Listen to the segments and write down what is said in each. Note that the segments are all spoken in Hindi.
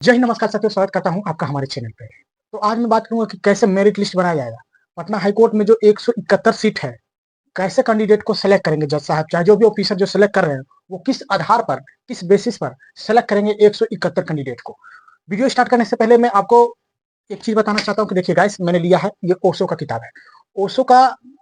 जय हिंद, नमस्कार साथियों, स्वागत करता हूं आपका हमारे चैनल पे। तो आज मैं बात करूंगा कि कैसे मेरिट लिस्ट बनाया जाएगा। पटना हाईकोर्ट में जो 171 सीट है, कैसे कैंडिडेट को सेलेक्ट करेंगे जज साहब, चाहे जो भी ऑफिसर जो सेलेक्ट कर रहे हैं, वो किस आधार पर, किस बेसिस पर सेलेक्ट करेंगे 171 कैंडिडेट को। वीडियो स्टार्ट करने से पहले मैं आपको एक चीज बताना चाहता हूँ कि देखिए गाइस, मैंने लिया है, ये ओशो का किताब है।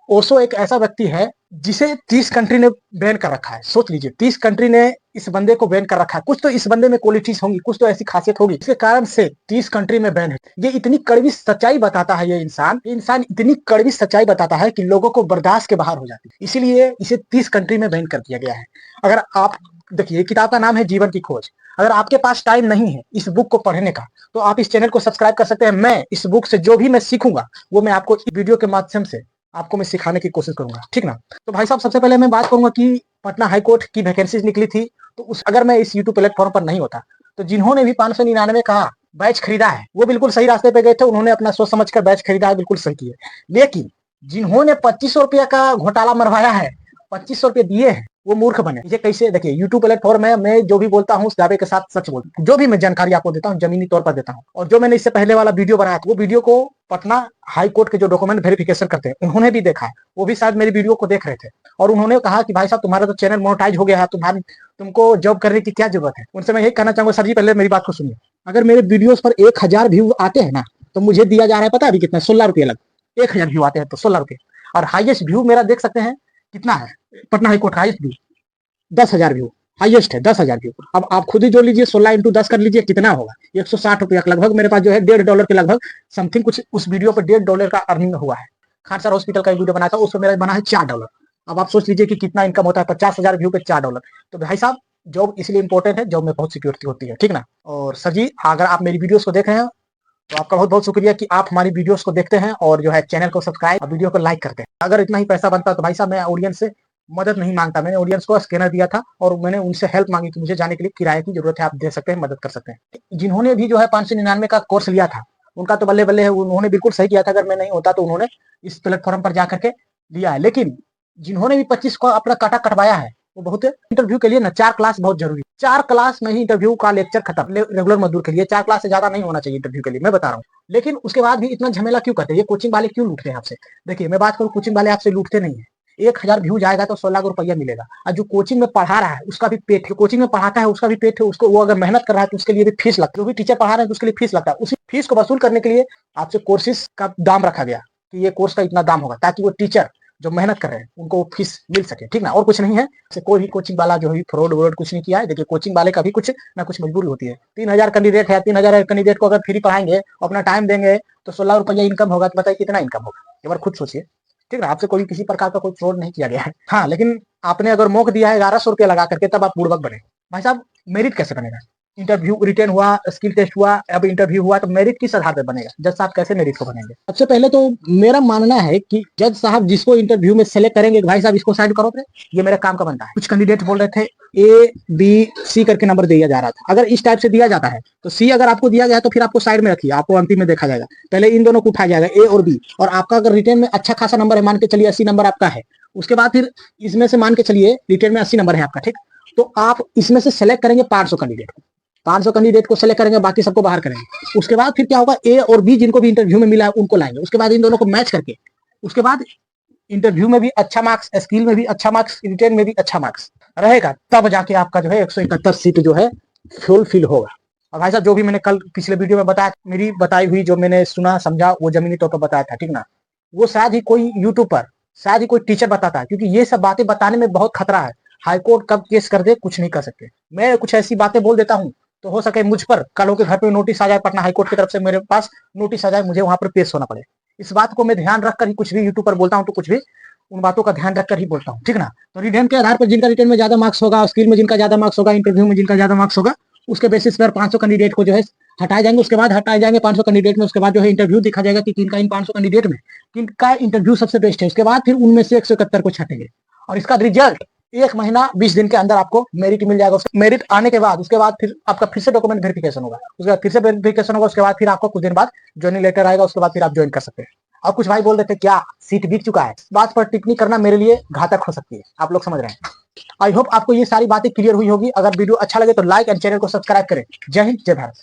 ओशो एक ऐसा व्यक्ति है जिसे 30 कंट्री ने बैन कर रखा है। सोच लीजिए, 30 कंट्री ने इस बंदे को बैन कर रखा है। कुछ तो इस बंदे में क्वालिटीज होंगी, कुछ तो ऐसी खासियत होगी इसके कारण से 30 कंट्री में बैन है। ये इतनी कड़वी सच्चाई बताता है, ये इंसान इतनी कड़वी सच्चाई बताता है कि लोगों को बर्दाश्त के बाहर हो जाती है। इसीलिए इसे 30 कंट्री में बैन कर दिया गया है। अगर आप देखिए, किताब का नाम है जीवन की खोज। अगर आपके पास टाइम नहीं है इस बुक को पढ़ने का, तो आप इस चैनल को सब्सक्राइब कर सकते हैं। मैं इस बुक से जो भी मैं सीखूंगा वो मैं आपको वीडियो के माध्यम से आपको मैं सिखाने की कोशिश करूंगा, ठीक ना। तो भाई साहब, सबसे पहले मैं बात करूंगा कि पटना हाईकोर्ट की वैकेंसीज निकली थी, तो अगर मैं इस यूट्यूब प्लेटफॉर्म पर नहीं होता, तो जिन्होंने भी 599 का बैच खरीदा है वो बिल्कुल सही रास्ते पे गए थे। उन्होंने अपना सोच समझ कर बैच खरीदा है, बिल्कुल सही किए। लेकिन जिन्होंने 2500 रुपया का घोटाला मरवाया है, 2500 रुपये दिए हैं, वो मूर्ख बने। ये कैसे? देखिए, यूट्यूब प्लेटफॉर्म है, मैं जो भी बोलता हूँ उस दावे के साथ सच बोलता हूँ। जो भी मैं जानकारी आपको देता हूँ जमीनी तौर पर देता हूँ। और जो मैंने इससे पहले वाला वीडियो बनाया था, वो वीडियो को पटना हाई कोर्ट के जो डॉक्यूमेंट वेरिफिकेशन करते हैं उन्होंने भी देखा है। वो भी शायद मेरी वीडियो को देख रहे थे और उन्होंने कहा कि भाई साहब, तुम्हारा तो चैनल मोनेटाइज हो गया है, तुमको जॉब करने की क्या जरूरत है। उनसे मैं यही कहना चाहूंगा, सर जी पहले मेरी बात को सुनिए। अगर मेरे वीडियोस पर 1000 व्यू आते हैं ना, तो मुझे दिया जा रहा है, पता है अभी कितना? 16 रुपये अलग। 1000 व्यू आते हैं तो 16 रुपये। और हाईएस्ट व्यू मेरा देख सकते हैं कितना है, पटना हाईकोर्ट का हाईएस्ट व्यू 10,000 व्यू हाईएस्ट है, 10,000 व्यू। अब आप खुद ही जोड़ लीजिए, 16 इंटू 10 कर लीजिए, कितना होगा? 160 रुपया लगभग मेरे पास जो है $1.5 के लगभग समथिंग कुछ उस वीडियो पर $1.5 का अर्निंग हुआ है। खान सर हॉस्पिटल का एक वीडियो बनाया था, उसमें मेरा बना है $4। अब आप सोच लीजिए कि कितना इनकम होता है 50,000 व्यू पे $4। तो भाई साहब, जॉब इसलिए इंपॉर्टेंट है, जॉब में बहुत सिक्योरिटी होती है, ठीक ना। और सर जी, अगर आप मेरी वीडियोस को देख रहे हैं तो आपका बहुत बहुत शुक्रिया कि आप हमारी वीडियोस को देखते हैं और जो है चैनल को सब्सक्राइब और वीडियो को लाइक करते हैं। अगर इतना ही पैसा बनता तो भाई साहब, मैं ऑडियंस से मदद नहीं मांगता। मैंने ऑडियंस को स्कैनर दिया था और मैंने उनसे हेल्प मांगी कि मुझे जाने के लिए किराए की जरूरत है, आप दे सकते हैं, मदद कर सकते हैं। जिन्होंने भी जो है 599 का कोर्स लिया था, उनका तो बल्ले बल्ले है, उन्होंने बिल्कुल सही किया था। अगर मैं नहीं होता तो उन्होंने इस प्लेटफॉर्म पर जाकर के लिया है। लेकिन जिन्होंने भी 25 को अपना काटा कटवाया है, वो बहुत इंटरव्यू के लिए ना 4 क्लास बहुत जरूरी है। 4 क्लास में ही इंटरव्यू का लेक्चर खत्म। रेगुलर मजदूर के लिए 4 क्लास से ज्यादा नहीं होना चाहिए इंटरव्यू के लिए, मैं बता रहा हूँ। लेकिन उसके बाद भी इतना झमेला क्यों करते हैं? ये कोचिंग वाले क्यों लूटते हैं आपसे? देखिए, मैं बात करूँ, कोचिंग वाले आपसे लूटते नहीं है। 1000 व्यू जाएगा तो 16 लाख रुपया मिलेगा। और जो कोचिंग में पढ़ा रहा है उसका भी पेट है, कोचिंग में पढ़ाता है उसका भी पेट है। उसको वो अगर मेहनत कर रहा है तो उसके लिए भी फीस लगता है। जो भी टीचर पढ़ा रहे हैं तो उसके लिए फीस लगता है। उसी फीस को वसूल करने के लिए आपसे कोर्सेज का दाम रखा गया कि ये कोर्स का इतना दाम होगा, ताकि वो टीचर जो मेहनत कर रहे हैं उनको फीस मिल सके, ठीक ना। और कुछ नहीं है। कोई भी कोचिंग वाला जो है फ्रॉड व्रॉड कुछ नहीं किया है। देखिए, कोचिंग वाले का भी कुछ ना कुछ मजबूरी होती है। 3000 कैंडिडेट है, 3000 कैंडिडेट को अगर फ्री पढ़ाएंगे, अपना टाइम देंगे, तो 16 रुपया इनकम होगा। तो बताइए कितना इनकम होगा, एक बार खुद सोचिए, ठीक है। आपसे कोई किसी प्रकार का कोई फ्रॉड नहीं किया गया है। हाँ, लेकिन आपने अगर मौका दिया है 1100 रुपया लगा करके, तब आप बुड़बक बने। भाई साहब, मेरिट कैसे बनेगा? इंटरव्यू रिटर्न हुआ, स्किल टेस्ट हुआ, अब इंटरव्यू हुआ, तो मेरिट किस आधार पर बनेगा? जज साहब कैसे मेरिट को बनेंगे? सबसे पहले तो मेरा मानना है कि जज साहब जिसको इंटरव्यू में सेलेक्ट करेंगे, भाई साहब इसको साइड करो, ये मेरा काम का बनता है। कुछ कैंडिडेट बोल रहे थे A B C करके नंबर दिया जा रहा था। अगर इस टाइप से दिया जाता है तो C अगर आपको दिया गया तो फिर आपको साइड में रखिए, आपको अंतिम में देखा जाएगा। पहले इन दोनों को उठाया जाएगा, A और B। और आपका अगर रिटर्न में अच्छा खासा नंबर है, मान के चलिए 80 नंबर आपका है, उसके बाद फिर इसमें से मान के चलिए रिटर्न में 80 नंबर है आपका, ठीक। तो आप इसमें से सेलेक्ट करेंगे 500 कैंडिडेट को, 500 कैंडिडेट को सेलेक्ट करेंगे, बाकी सबको बाहर करेंगे। उसके बाद फिर क्या होगा, A और B जिनको भी इंटरव्यू में मिला है उनको लाएंगे। उसके बाद इन दोनों को मैच करके, उसके बाद इंटरव्यू में भी अच्छा मार्क्स, स्किल में भी अच्छा मार्क्स, रिटर्न में भी अच्छा मार्क्स रहेगा, तब जाके आपका जो है 171 सीट जो है फुलफिल होगा। और भाई साहब, जो भी मैंने कल पिछले वीडियो में बताया, मेरी बताई हुई जो मैंने सुना समझा वो जमीनी तौर पर बताया था, ठीक ना। वो शायद ही कोई यूट्यूब पर, शायद ही कोई टीचर बताता है, क्योंकि ये सब बातें बताने में बहुत खतरा है। हाईकोर्ट कब केस कर दे कुछ नहीं कर सकते। मैं कुछ ऐसी बातें बोल देता हूँ तो हो सके मुझ पर कल के घर पे नोटिस आ जाए, पटना हाईकोर्ट की तरफ से मेरे पास नोटिस आ जाए, मुझे वहां पर पेश होना पड़े। इस बात को मैं ध्यान रखकर ही कुछ भी यूट्यूब पर बोलता हूँ, तो कुछ भी उन बातों का ध्यान रखकर ही बोलता हूँ, ठीक ना। तो रिटर्न के आधार पर जिनका रिटर्न में ज्यादा मार्क्स होगा, स्किल में जिनका ज्यादा मार्क्स होगा, इंटरव्यू में जिनका ज्यादा मार्क्स होगा, उसके बेसिस पर 500 कैंडिडेट को जो है हटाए जाएंगे। उसके बाद हटाए जाएंगे 500 कैंडिडेट में, उसके बाद जो है इंटरव्यू देखा जाएगा कि किनका इन 500 कैंडिडेट में किनका इंटरव्यू सबसे बेस्ट है। उसके बाद फिर उनमें से 171 को छटेंगे और इसका रिजल्ट 1 महीना 20 दिन के अंदर आपको मेरिट मिल जाएगा। मेरिट आने के बाद उसके बाद फिर आपका फिर से डॉक्यूमेंट वेरिफिकेशन होगा, उसके बाद फिर से वेरिफिकेशन होगा, उसके बाद फिर आपको कुछ दिन बाद ज्वाइनिंग लेटर आएगा, उसके बाद फिर आप ज्वाइन कर सकते हैं। और कुछ भाई बोल रहे थे क्या सीट बिक चुका है, बात पर टिप्पणी करना मेरे लिए घातक हो सकती है, आप लोग समझ रहे हैं। आई होप आपको ये सारी बातें क्लियर हुई होगी। अगर वीडियो अच्छा लगे तो लाइक एंड चैनल को सब्सक्राइब करें। जय हिंद, जय भारत।